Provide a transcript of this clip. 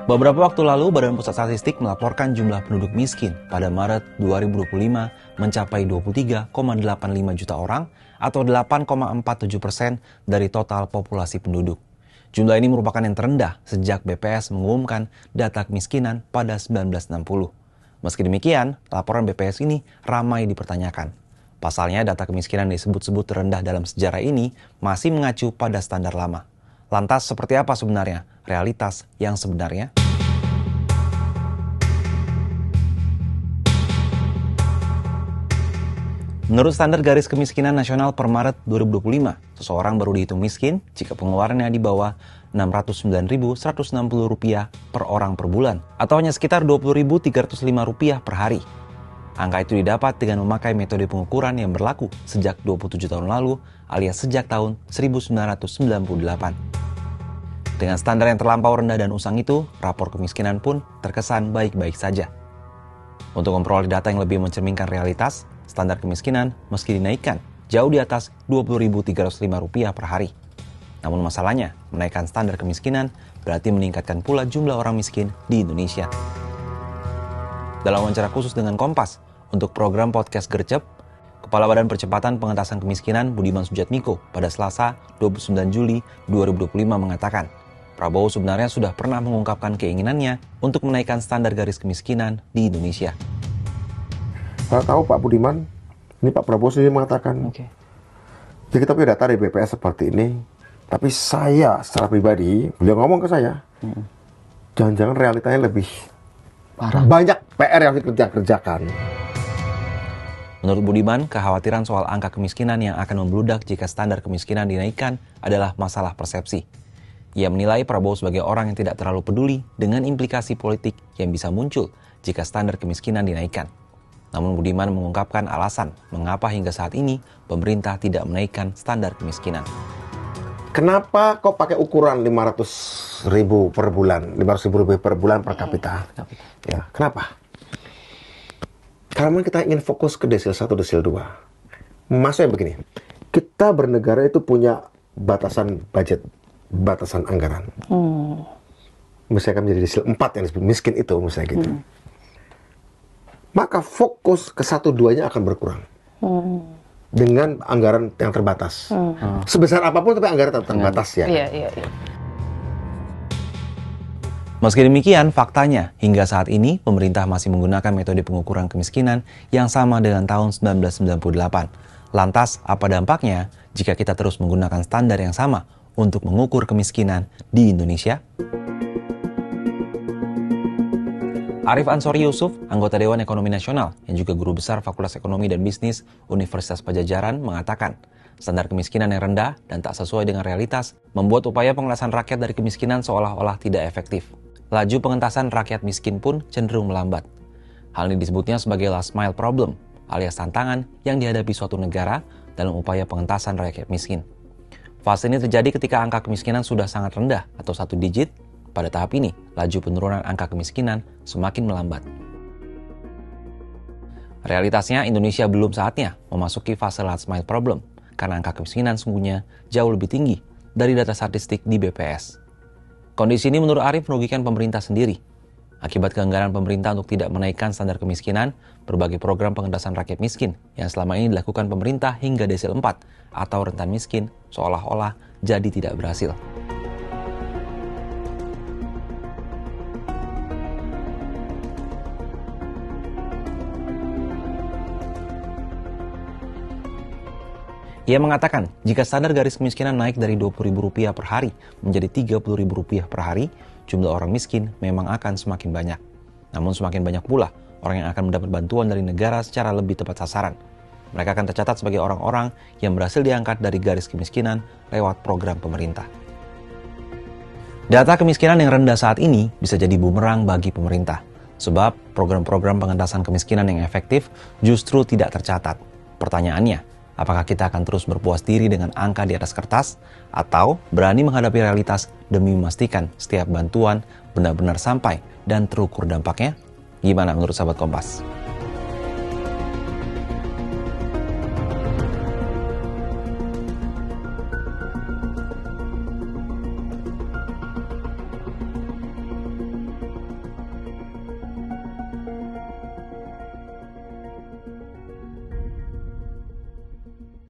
Beberapa waktu lalu, Badan Pusat Statistik melaporkan jumlah penduduk miskin pada Maret 2025 mencapai 23,85 juta orang atau 8,47% dari total populasi penduduk. Jumlah ini merupakan yang terendah sejak BPS mengumumkan data kemiskinan pada 1960. Meski demikian, laporan BPS ini ramai dipertanyakan. Pasalnya, data kemiskinan disebut-sebut terendah dalam sejarah ini masih mengacu pada standar lama. Lantas, seperti apa sebenarnya realitas yang sebenarnya? Menurut standar garis kemiskinan nasional per Maret 2025, seseorang baru dihitung miskin jika pengeluarannya di bawah Rp609.160 per orang per bulan, atau hanya sekitar Rp20.305 per hari. Angka itu didapat dengan memakai metode pengukuran yang berlaku sejak 27 tahun lalu, alias sejak tahun 1998. Dengan standar yang terlampau rendah dan usang itu, rapor kemiskinan pun terkesan baik-baik saja. Untuk memperoleh data yang lebih mencerminkan realitas, standar kemiskinan meski dinaikkan jauh di atas Rp20.305 per hari. Namun masalahnya, menaikkan standar kemiskinan berarti meningkatkan pula jumlah orang miskin di Indonesia. Dalam wawancara khusus dengan Kompas untuk program podcast Gercep, Kepala Badan Percepatan Pengentasan Kemiskinan Budiman Sujatmiko pada Selasa 29 Juli 2025 mengatakan, Prabowo sebenarnya sudah pernah mengungkapkan keinginannya untuk menaikkan standar garis kemiskinan di Indonesia. Saya tahu Pak Budiman, ini Pak Prabowo sendiri mengatakan, jadi kita punya data dari BPS seperti ini, tapi saya secara pribadi, beliau ngomong ke saya, jangan-jangan realitanya lebih parah. Banyak PR yang dikerjakan. Menurut Budiman, kekhawatiran soal angka kemiskinan yang akan membludak jika standar kemiskinan dinaikkan adalah masalah persepsi. Ia menilai Prabowo sebagai orang yang tidak terlalu peduli dengan implikasi politik yang bisa muncul jika standar kemiskinan dinaikkan. Namun Budiman mengungkapkan alasan mengapa hingga saat ini pemerintah tidak menaikkan standar kemiskinan. Kenapa kok pakai ukuran 500.000 per bulan, 500.000 per bulan per kapita? Ya, kenapa? Karena kita ingin fokus ke desil 1, desil 2. Maksudnya begini, kita bernegara itu punya batasan budget, batasan anggaran. Misalnya menjadi desil 4 yang disebut miskin itu, misalnya gitu. Maka fokus ke 1-2-nya akan berkurang. Dengan anggaran yang terbatas. Sebesar apapun tapi anggaran terbatas ya. Iya. Meski demikian, faktanya hingga saat ini pemerintah masih menggunakan metode pengukuran kemiskinan yang sama dengan tahun 1998. Lantas, apa dampaknya jika kita terus menggunakan standar yang sama untuk mengukur kemiskinan di Indonesia? Arif Ansori Yusuf, anggota Dewan Ekonomi Nasional yang juga guru besar Fakultas Ekonomi dan Bisnis Universitas Padjadjaran mengatakan, standar kemiskinan yang rendah dan tak sesuai dengan realitas membuat upaya pengentasan rakyat dari kemiskinan seolah-olah tidak efektif. Laju pengentasan rakyat miskin pun cenderung melambat. Hal ini disebutnya sebagai last mile problem, alias tantangan yang dihadapi suatu negara dalam upaya pengentasan rakyat miskin. Fase ini terjadi ketika angka kemiskinan sudah sangat rendah atau 1 digit. Pada tahap ini, laju penurunan angka kemiskinan semakin melambat. Realitasnya, Indonesia belum saatnya memasuki fase last mile problem karena angka kemiskinan sungguhnya jauh lebih tinggi dari data statistik di BPS. Kondisi ini menurut Arif merugikan pemerintah sendiri. Akibat keengganan pemerintah untuk tidak menaikkan standar kemiskinan, berbagai program pengentasan rakyat miskin yang selama ini dilakukan pemerintah hingga desil 4 atau rentan miskin seolah-olah jadi tidak berhasil. Ia mengatakan, jika standar garis kemiskinan naik dari Rp20.000 per hari menjadi Rp30.000 per hari, jumlah orang miskin memang akan semakin banyak. Namun semakin banyak pula orang yang akan mendapat bantuan dari negara secara lebih tepat sasaran. Mereka akan tercatat sebagai orang-orang yang berhasil diangkat dari garis kemiskinan lewat program pemerintah. Data kemiskinan yang rendah saat ini bisa jadi bumerang bagi pemerintah, sebab program-program pengentasan kemiskinan yang efektif justru tidak tercatat. Pertanyaannya, apakah kita akan terus berpuas diri dengan angka di atas kertas atau berani menghadapi realitas demi memastikan setiap bantuan benar-benar sampai dan terukur dampaknya? Gimana menurut sahabat Kompas?